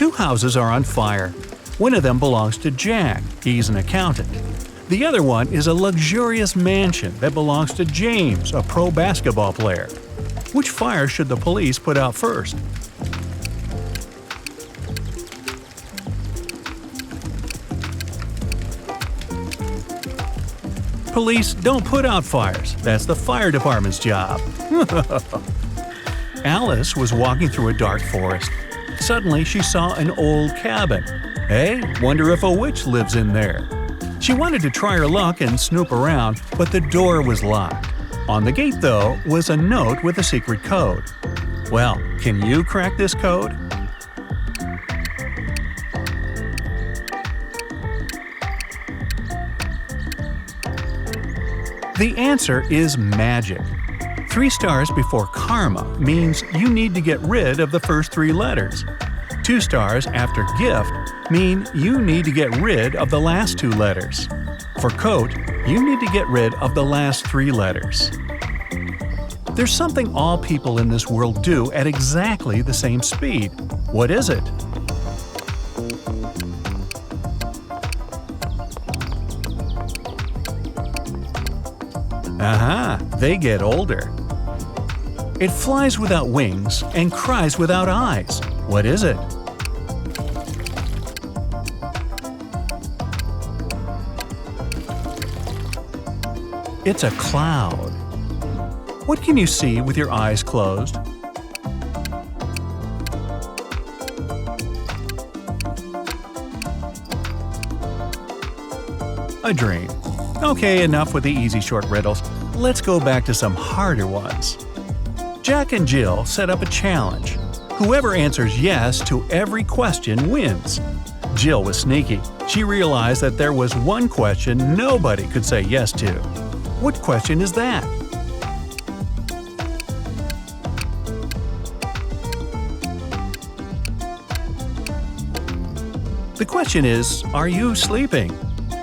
Two houses are on fire. One of them belongs to Jack, he's an accountant. The other one is a luxurious mansion that belongs to James, a pro basketball player. Which fire should the police put out first? Police don't put out fires. That's the fire department's job. Alice was walking through a dark forest. Suddenly, she saw an old cabin. Hey, wonder if a witch lives in there. She wanted to try her luck and snoop around, but the door was locked. On the gate, though, was a note with a secret code. Well, can you crack this code? The answer is magic. 3 stars before karma means you need to get rid of the first 3 letters. 2 stars after gift mean you need to get rid of the last 2 letters. For coat, you need to get rid of the last 3 letters. There's something all people in this world do at exactly the same speed. What is it? Aha! They get older. It flies without wings and cries without eyes. What is it? It's a cloud. What can you see with your eyes closed? A dream. Okay, enough with the easy short riddles. Let's go back to some harder ones. Jack and Jill set up a challenge. Whoever answers yes to every question wins. Jill was sneaky. She realized that there was one question nobody could say yes to. What question is that? The question is, are you sleeping?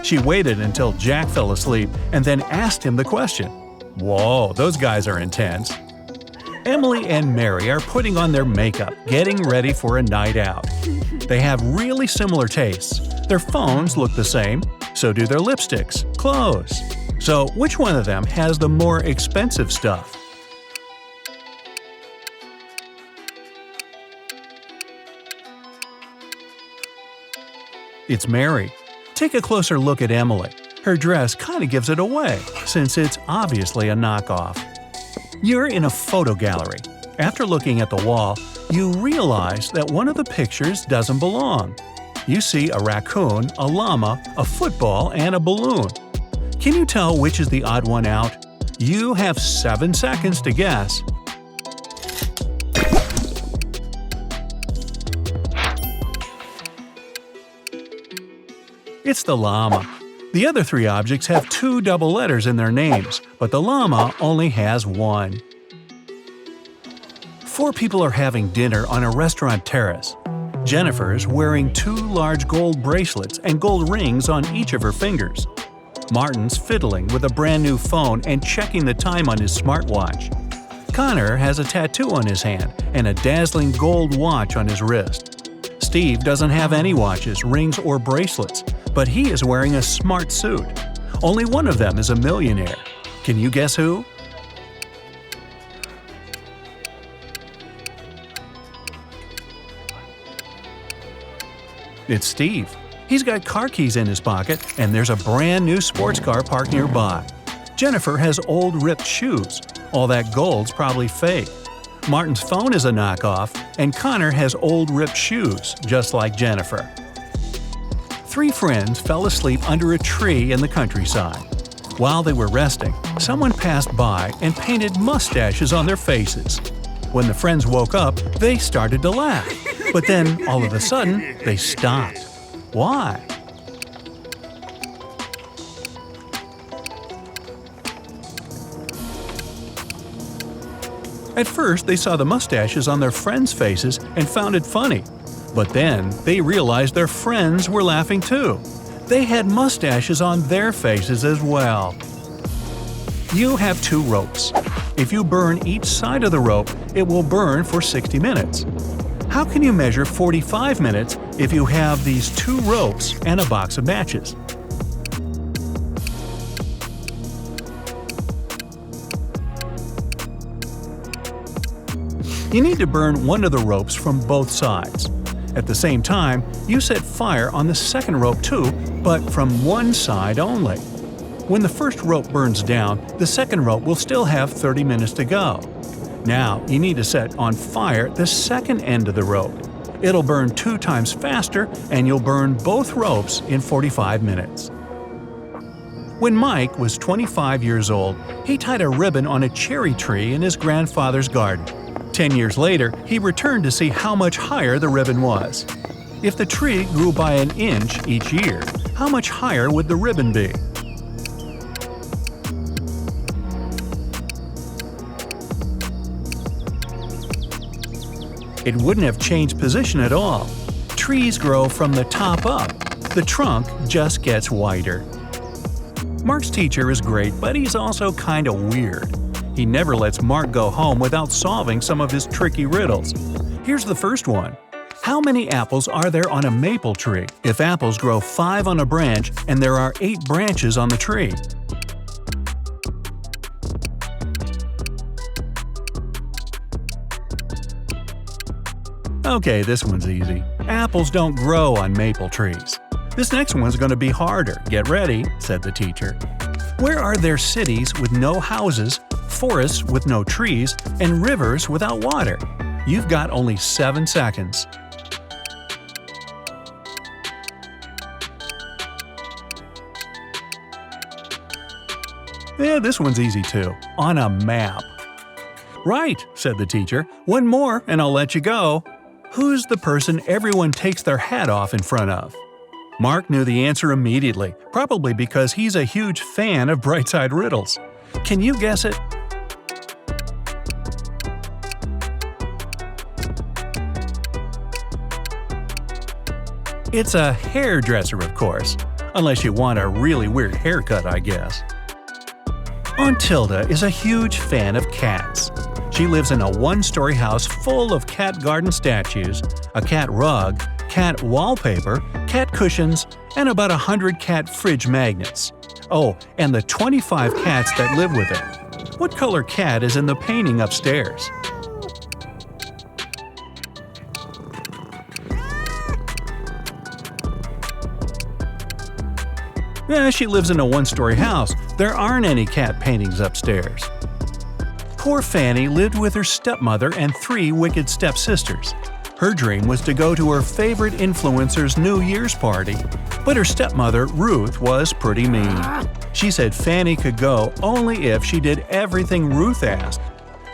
She waited until Jack fell asleep and then asked him the question. Whoa, those guys are intense. Emily and Mary are putting on their makeup, getting ready for a night out. They have really similar tastes. Their phones look the same, so do their lipsticks, clothes. So which one of them has the more expensive stuff? It's Mary. Take a closer look at Emily. Her dress kind of gives it away, since it's obviously a knockoff. You're in a photo gallery. After looking at the wall, you realize that one of the pictures doesn't belong. You see a raccoon, a llama, a football, and a balloon. Can you tell which is the odd one out? You have 7 seconds to guess. It's the llama. The other 3 objects have 2 double letters in their names, but the llama only has 1. 4 people are having dinner on a restaurant terrace. Jennifer's wearing 2 large gold bracelets and gold rings on each of her fingers. Martin's fiddling with a brand new phone and checking the time on his smartwatch. Connor has a tattoo on his hand and a dazzling gold watch on his wrist. Steve doesn't have any watches, rings, or bracelets, but he is wearing a smart suit. Only one of them is a millionaire. Can you guess who? It's Steve. He's got car keys in his pocket, and there's a brand new sports car parked nearby. Jennifer has old ripped shoes. All that gold's probably fake. Martin's phone is a knockoff, and Connor has old ripped shoes, just like Jennifer. 3 friends fell asleep under a tree in the countryside. While they were resting, someone passed by and painted mustaches on their faces. When the friends woke up, they started to laugh. But then, all of a sudden, they stopped. Why? At first, they saw the mustaches on their friends' faces and found it funny. But then, they realized their friends were laughing too. They had mustaches on their faces as well. You have 2 ropes. If you burn each side of the rope, it will burn for 60 minutes. How can you measure 45 minutes if you have these 2 ropes and a box of matches? You need to burn one of the ropes from both sides. At the same time, you set fire on the second rope too, but from one side only. When the first rope burns down, the second rope will still have 30 minutes to go. Now, you need to set on fire the second end of the rope. It'll burn 2 times faster, and you'll burn both ropes in 45 minutes. When Mike was 25 years old, he tied a ribbon on a cherry tree in his grandfather's garden. 10 years later, he returned to see how much higher the ribbon was. If the tree grew by an inch each year, how much higher would the ribbon be? It wouldn't have changed position at all. Trees grow from the top up. The trunk just gets wider. Mark's teacher is great, but he's also kinda weird. He never lets Mark go home without solving some of his tricky riddles. Here's the first one. How many apples are there on a maple tree if apples grow 5 on a branch and there are 8 branches on the tree? Okay, this one's easy. Apples don't grow on maple trees. This next one's going to be harder. Get ready, said the teacher. Where are there cities with no houses, forests with no trees, and rivers without water? You've got only 7 seconds. Yeah, this one's easy too. On a map. Right, said the teacher. One more and I'll let you go. Who's the person everyone takes their hat off in front of? Mark knew the answer immediately, probably because he's a huge fan of Brightside Riddles. Can you guess it? It's a hairdresser, of course. Unless you want a really weird haircut, I guess. Aunt Tilda is a huge fan of cats. She lives in a 1-story house full of cat garden statues, a cat rug, cat wallpaper, cat cushions, and about 100 cat fridge magnets. Oh, and the 25 cats that live with her. What color cat is in the painting upstairs? Yeah, she lives in a 1-story house. There aren't any cat paintings upstairs. Poor Fanny lived with her stepmother and 3 wicked stepsisters. Her dream was to go to her favorite influencer's New Year's party. But her stepmother, Ruth, was pretty mean. She said Fanny could go only if she did everything Ruth asked.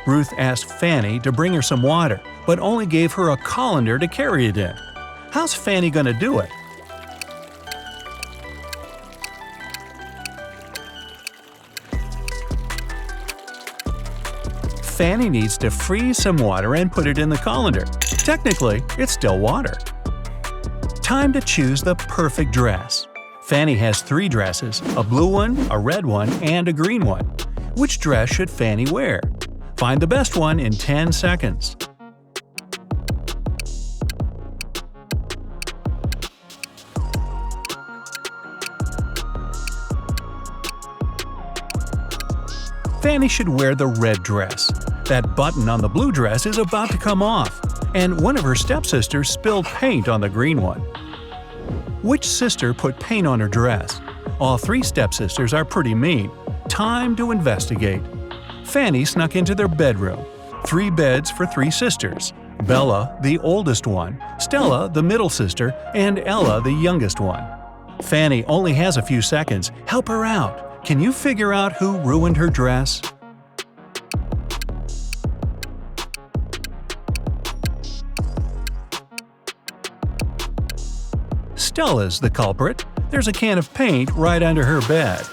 Ruth asked Fanny to bring her some water, but only gave her a colander to carry it in. How's Fanny gonna do it? Fanny needs to freeze some water and put it in the colander. Technically, it's still water. Time to choose the perfect dress. Fanny has 3 dresses, a blue one, a red one, and a green one. Which dress should Fanny wear? Find the best one in 10 seconds. Fanny should wear the red dress. That button on the blue dress is about to come off, and one of her stepsisters spilled paint on the green one. Which sister put paint on her dress? All 3 stepsisters are pretty mean. Time to investigate. Fanny snuck into their bedroom. 3 beds for 3 sisters. Bella, the oldest one, Stella, the middle sister, and Ella, the youngest one. Fanny only has a few seconds. Help her out. Can you figure out who ruined her dress? Stella's the culprit. There's a can of paint right under her bed.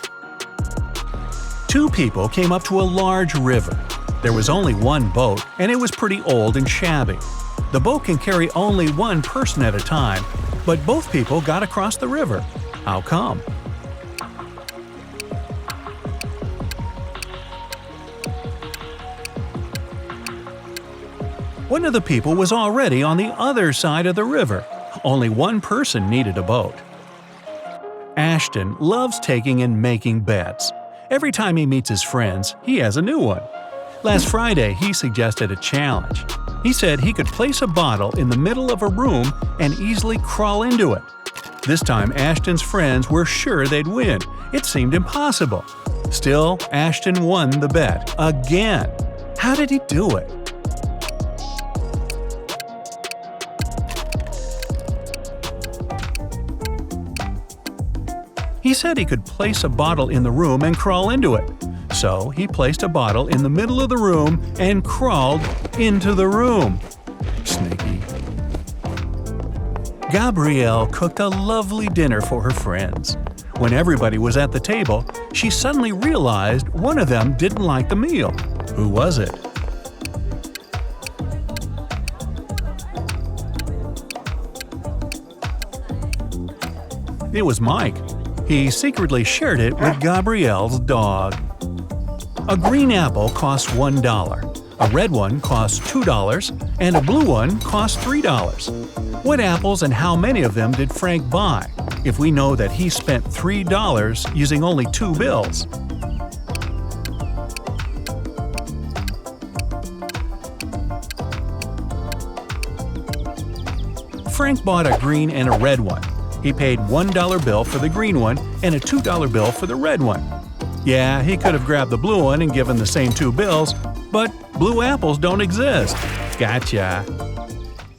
2 people came up to a large river. There was only 1 boat, and it was pretty old and shabby. The boat can carry only 1 person at a time, but both people got across the river. How come? One of the people was already on the other side of the river. Only one person needed a boat. Ashton loves taking and making bets. Every time he meets his friends, he has a new one. Last Friday, he suggested a challenge. He said he could place a bottle in the middle of a room and easily crawl into it. This time, Ashton's friends were sure they'd win. It seemed impossible. Still, Ashton won the bet again. How did he do it? He said he could place a bottle in the room and crawl into it. So he placed a bottle in the middle of the room and crawled into the room. Sneaky. Gabrielle cooked a lovely dinner for her friends. When everybody was at the table, she suddenly realized one of them didn't like the meal. Who was it? It was Mike. He secretly shared it with Gabrielle's dog. A green apple costs $1, a red one costs $2, and a blue one costs $3. What apples and how many of them did Frank buy, if we know that he spent $3 using only 2 bills? Frank bought a green and a red one. He paid $1 bill for the green one and a $2 bill for the red one. Yeah, he could have grabbed the blue one and given the same 2 bills, but blue apples don't exist. Gotcha.